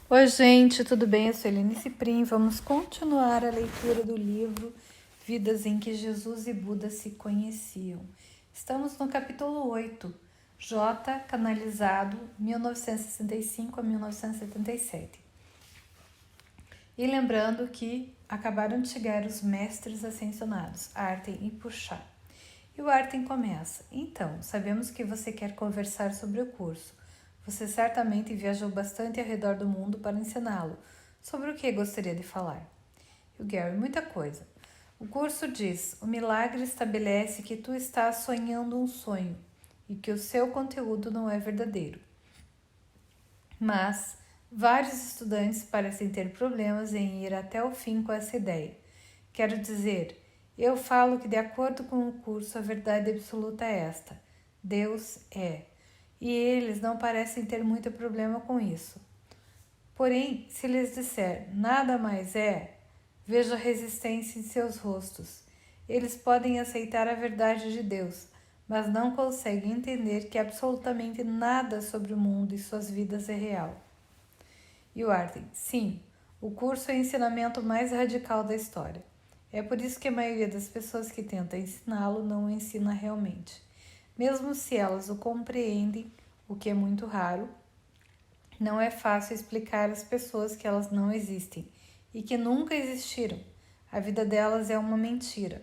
Oi, gente, tudo bem? Eu sou Helene Ciprim. Vamos continuar a leitura do livro Vidas em que Jesus e Buda se conheciam. Estamos no capítulo 8, J, canalizado 1965 a 1977. E lembrando que acabaram de chegar os mestres ascensionados, Arten e Puxá. E o Arten começa: então, sabemos que você quer conversar sobre o curso. Você certamente viajou bastante ao redor do mundo para ensiná-lo. Sobre o que gostaria de falar? E o Gary: muita coisa. O curso diz: o milagre estabelece que tu estás sonhando um sonho e que o seu conteúdo não é verdadeiro. Mas vários estudantes parecem ter problemas em ir até o fim com essa ideia. Quero dizer, eu falo que de acordo com o curso a verdade absoluta é esta: Deus é. E eles não parecem ter muito problema com isso. Porém, se lhes disser nada mais é, vejo a resistência em seus rostos. Eles podem aceitar a verdade de Deus, mas não conseguem entender que absolutamente nada sobre o mundo e suas vidas é real. E o Arden: sim, o curso é o ensinamento mais radical da história. É por isso que a maioria das pessoas que tenta ensiná-lo não o ensina realmente. Mesmo se elas o compreendem, o que é muito raro, não é fácil explicar às pessoas que elas não existem e que nunca existiram. A vida delas é uma mentira.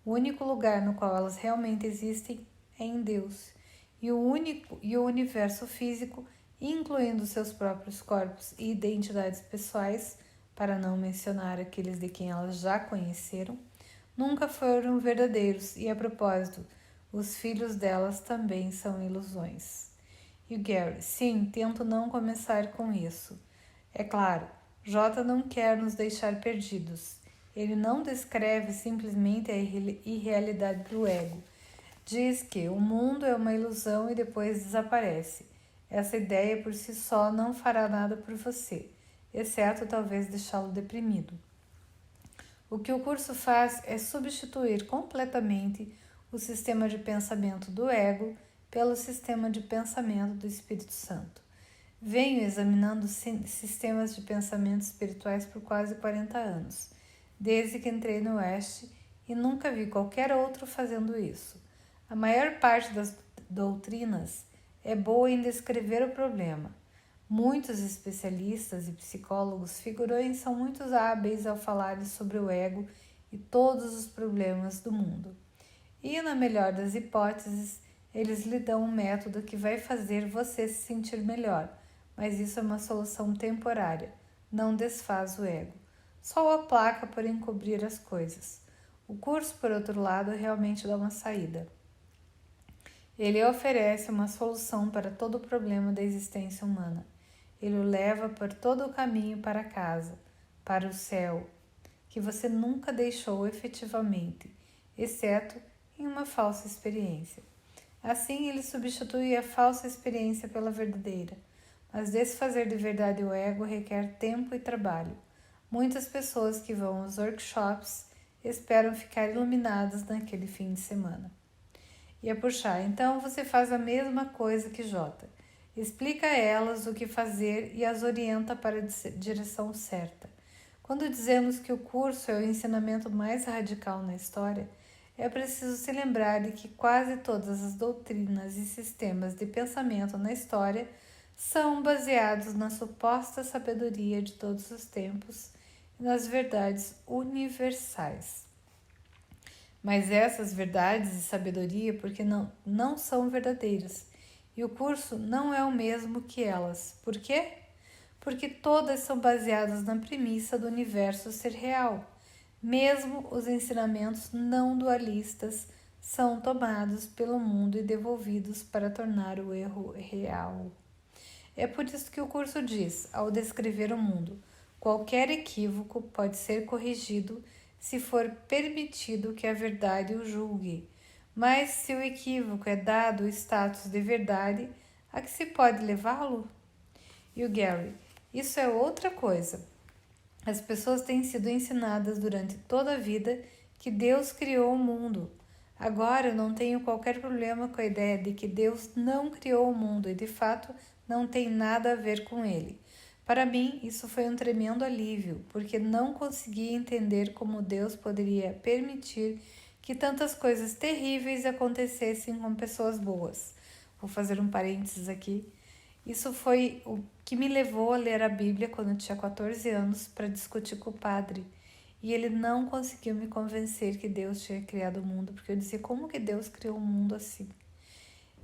O único lugar no qual elas realmente existem é em Deus. E o universo físico, incluindo seus próprios corpos e identidades pessoais, para não mencionar aqueles de quem elas já conheceram, nunca foram verdadeiros e, a propósito, os filhos delas também são ilusões. E o Gary: sim, tento não começar com isso. É claro, J não quer nos deixar perdidos. Ele não descreve simplesmente a irrealidade do ego. Diz que o mundo é uma ilusão e depois desaparece. Essa ideia por si só não fará nada por você, exceto talvez deixá-lo deprimido. O que o curso faz é substituir completamente o sistema de pensamento do ego pelo sistema de pensamento do Espírito Santo. Venho examinando sistemas de pensamento espirituais por quase 40 anos, desde que entrei no Oeste, e nunca vi qualquer outro fazendo isso. A maior parte das doutrinas é boa em descrever o problema. Muitos especialistas e psicólogos figurões são muito hábeis ao falar sobre o ego e todos os problemas do mundo. E, na melhor das hipóteses, eles lhe dão um método que vai fazer você se sentir melhor, mas isso é uma solução temporária, não desfaz o ego. Só o aplaca por encobrir as coisas. O curso, por outro lado, realmente dá uma saída. Ele oferece uma solução para todo o problema da existência humana. Ele o leva por todo o caminho para casa, para o céu, que você nunca deixou efetivamente, exceto em uma falsa experiência. Assim, ele substitui a falsa experiência pela verdadeira. Mas desfazer de verdade o ego requer tempo e trabalho. Muitas pessoas que vão aos workshops esperam ficar iluminadas naquele fim de semana. E a puxar: então você faz a mesma coisa que Jota. Explica a elas o que fazer e as orienta para a direção certa. Quando dizemos que o curso é o ensinamento mais radical na história, é preciso se lembrar de que quase todas as doutrinas e sistemas de pensamento na história são baseados na suposta sabedoria de todos os tempos e nas verdades universais. Mas essas verdades e sabedoria porque não são verdadeiras. E o curso não é o mesmo que elas. Por quê? Porque todas são baseadas na premissa do universo ser real. Mesmo os ensinamentos não dualistas são tomados pelo mundo e devolvidos para tornar o erro real. É por isso que o curso diz, ao descrever o mundo, qualquer equívoco pode ser corrigido se for permitido que a verdade o julgue. Mas se o equívoco é dado o status de verdade, a que se pode levá-lo? E o Gary: isso é outra coisa. As pessoas têm sido ensinadas durante toda a vida que Deus criou o mundo. Agora eu não tenho qualquer problema com a ideia de que Deus não criou o mundo e, de fato, não tem nada a ver com ele. Para mim, isso foi um tremendo alívio, porque não conseguia entender como Deus poderia permitir que tantas coisas terríveis acontecessem com pessoas boas. Vou fazer um parênteses aqui. Isso foi o que me levou a ler a Bíblia quando eu tinha 14 anos para discutir com o padre. E ele não conseguiu me convencer que Deus tinha criado o mundo, porque eu dizia, como que Deus criou o mundo assim?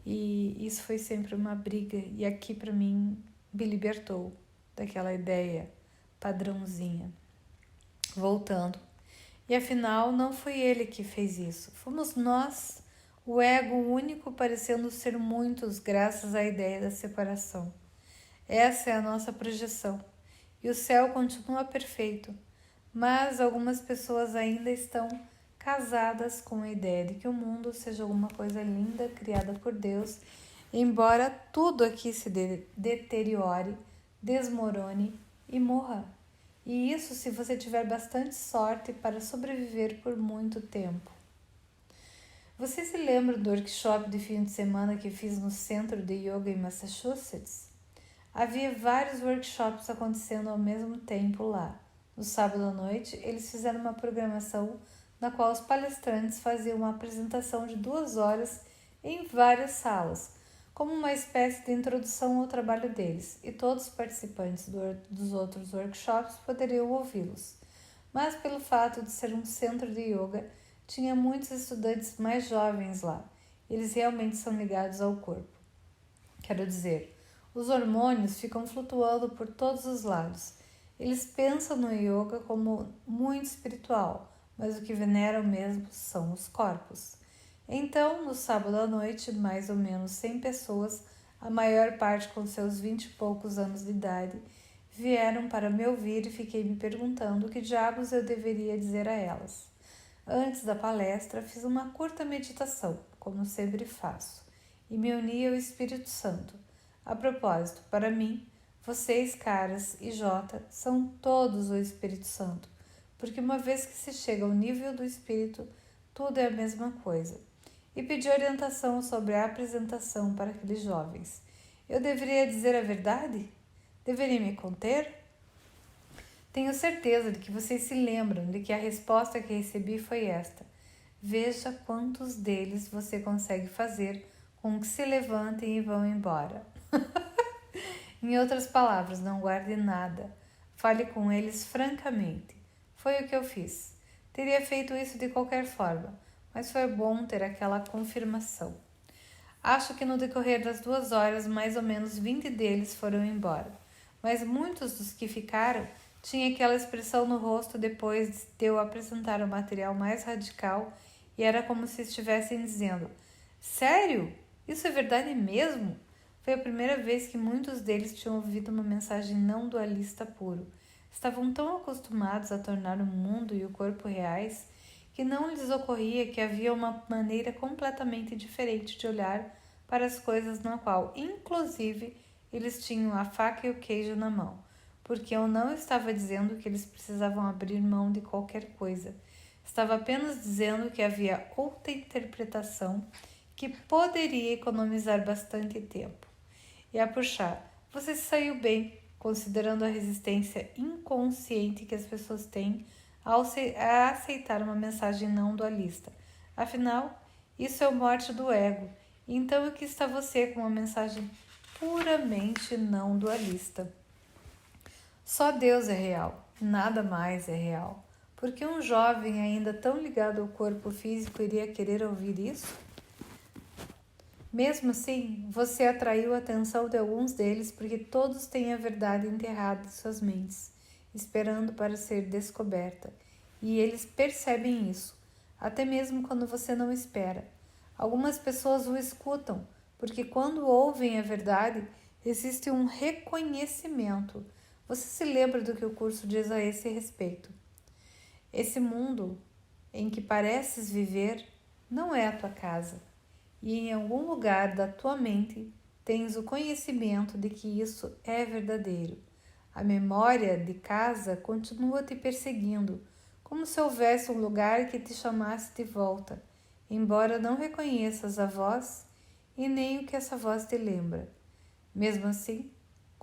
E isso foi sempre uma briga, e aqui para mim me libertou daquela ideia padrãozinha. Voltando. E afinal, não foi ele que fez isso, fomos nós, o ego único parecendo ser muitos graças à ideia da separação. Essa é a nossa projeção. E o céu continua perfeito, mas algumas pessoas ainda estão casadas com a ideia de que o mundo seja alguma coisa linda criada por Deus, embora tudo aqui se deteriore, desmorone e morra. E isso se você tiver bastante sorte para sobreviver por muito tempo. Você se lembra do workshop de fim de semana que fiz no Centro de Yoga em Massachusetts? Havia vários workshops acontecendo ao mesmo tempo lá. No sábado à noite, eles fizeram uma programação na qual os palestrantes faziam uma apresentação de 2 horas em várias salas, como uma espécie de introdução ao trabalho deles, e todos os participantes dos outros workshops poderiam ouvi-los. Mas pelo fato de ser um centro de yoga, tinha muitos estudantes mais jovens lá. Eles realmente são ligados ao corpo. Quero dizer, os hormônios ficam flutuando por todos os lados. Eles pensam no yoga como muito espiritual, mas o que veneram mesmo são os corpos. Então, no sábado à noite, mais ou menos 100 pessoas, a maior parte com seus 20 e poucos anos de idade, vieram para me ouvir e fiquei me perguntando o que diabos eu deveria dizer a elas. Antes da palestra, fiz uma curta meditação, como sempre faço, e me uni ao Espírito Santo. A propósito, para mim, vocês, Caras e Jota, são todos o Espírito Santo, porque uma vez que se chega ao nível do Espírito, tudo é a mesma coisa. E pedi orientação sobre a apresentação para aqueles jovens. Eu deveria dizer a verdade? Deveria me conter? Tenho certeza de que vocês se lembram de que a resposta que recebi foi esta. Veja quantos deles você consegue fazer com que se levantem e vão embora. Em outras palavras, não guarde nada. Fale com eles francamente. Foi o que eu fiz. Teria feito isso de qualquer forma, mas foi bom ter aquela confirmação. Acho que no decorrer das 2 horas, mais ou menos 20 deles foram embora, mas muitos dos que ficaram tinham aquela expressão no rosto depois de eu apresentar o material mais radical e era como se estivessem dizendo: sério? Isso é verdade mesmo? Foi a primeira vez que muitos deles tinham ouvido uma mensagem não dualista puro. Estavam tão acostumados a tornar o mundo e o corpo reais que não lhes ocorria que havia uma maneira completamente diferente de olhar para as coisas na qual, inclusive, eles tinham a faca e o queijo na mão, porque eu não estava dizendo que eles precisavam abrir mão de qualquer coisa. Estava apenas dizendo que havia outra interpretação que poderia economizar bastante tempo. E a puxar, você saiu bem, considerando a resistência inconsciente que as pessoas têm a aceitar uma mensagem não dualista. Afinal, isso é a morte do ego. Então aqui está você com uma mensagem puramente não dualista. Só Deus é real, nada mais é real. Porque um jovem ainda tão ligado ao corpo físico iria querer ouvir isso? Mesmo assim, você atraiu a atenção de alguns deles porque todos têm a verdade enterrada em suas mentes, esperando para ser descoberta. E eles percebem isso, até mesmo quando você não espera. Algumas pessoas o escutam, porque quando ouvem a verdade, existe um reconhecimento. Você se lembra do que o curso diz a esse respeito? Esse mundo em que pareces viver não é a tua casa. E em algum lugar da tua mente tens o conhecimento de que isso é verdadeiro. A memória de casa continua te perseguindo, como se houvesse um lugar que te chamasse de volta, embora não reconheças a voz e nem o que essa voz te lembra. Mesmo assim,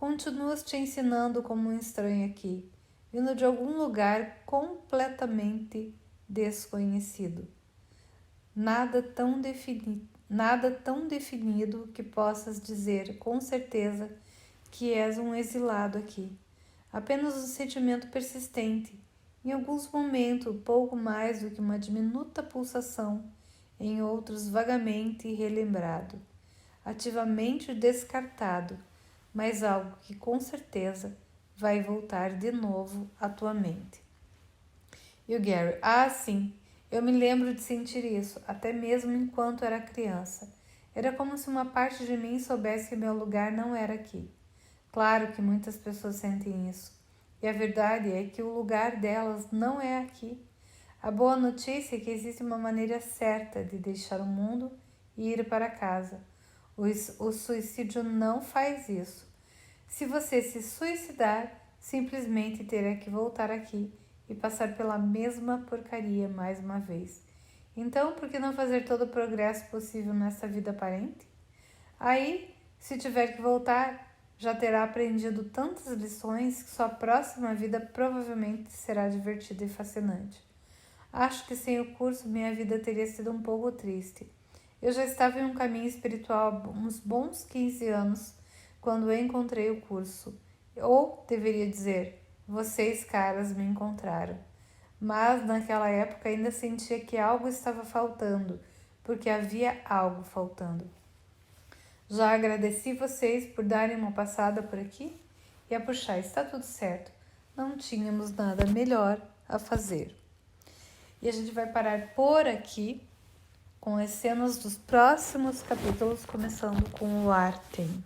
Continuas te ensinando como um estranho aqui, vindo de algum lugar completamente desconhecido. Nada tão definido que possas dizer com certeza que és um exilado aqui. Apenas um sentimento persistente, em alguns momentos pouco mais do que uma diminuta pulsação, em outros vagamente relembrado, ativamente descartado, mas algo que com certeza vai voltar de novo à tua mente. E o Gary, sim, eu me lembro de sentir isso, até mesmo enquanto era criança. Era como se uma parte de mim soubesse que meu lugar não era aqui. Claro que muitas pessoas sentem isso. E a verdade é que o lugar delas não é aqui. A boa notícia é que existe uma maneira certa de deixar o mundo e ir para casa. O suicídio não faz isso. Se você se suicidar, simplesmente terá que voltar aqui e passar pela mesma porcaria mais uma vez. Então, por que não fazer todo o progresso possível nessa vida aparente? Aí, se tiver que voltar, já terá aprendido tantas lições que sua próxima vida provavelmente será divertida e fascinante. Acho que sem o curso minha vida teria sido um pouco triste. Eu já estava em um caminho espiritual há uns bons 15 anos quando eu encontrei o curso. Ou, deveria dizer, vocês caras me encontraram. Mas naquela época ainda sentia que algo estava faltando, porque havia algo faltando. Já agradeci vocês por darem uma passada por aqui e a puxar, está tudo certo. Não tínhamos nada melhor a fazer. E a gente vai parar por aqui com as cenas dos próximos capítulos, começando com o Artem.